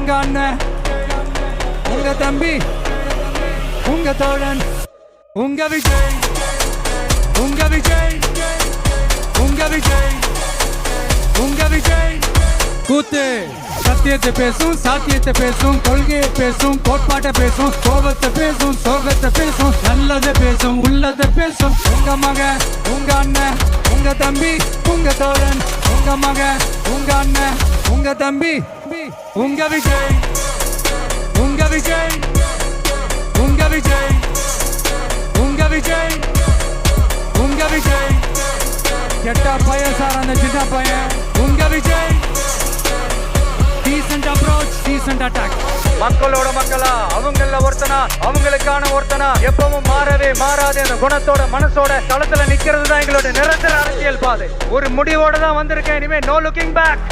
உங்க அண்ணன், உங்க தம்பி, உங்க தோழன், உங்க விஜய், உங்க விஜய், உங்க விஜய், உங்க விஜய். கூத்து சத்தியத்தை பேசும், சாத்தியத்தை பேசும், கொள்கையை பேசும், கோட்பாட்டை பேசும், கோபத்தை பேசும், சோகத்தை பேசும், நல்லதை பேசும், உள்ளதை பேசும். உங்க மகன், உங்க அண்ணன், உங்க தம்பி, உங்க தோழன், உங்க மகன், உங்க அண்ணன், உங்க தம்பி, உங்க விஜய், உங்க விஜய், உங்க விஜய், உங்க விஜய், உங்க விஜய். கெட்ட பையன் சார் அந்த சின்ன பையன். உங்க Vijay. Decent approach, decent attack. மக்களோட மக்களா, அவங்கள ஒருத்தனா, அவங்களுக்கான ஒருத்தனா, எப்பவும் மாறவே மாறாது அந்த குணத்தோட மனசோட களத்துல நிக்கிறது தான் எங்களோட நிரந்தர அரசியல் பாதை. ஒரு முடிவோட தான் வந்திருக்கேன். இனிமே நோ லுக்கிங் பேக்.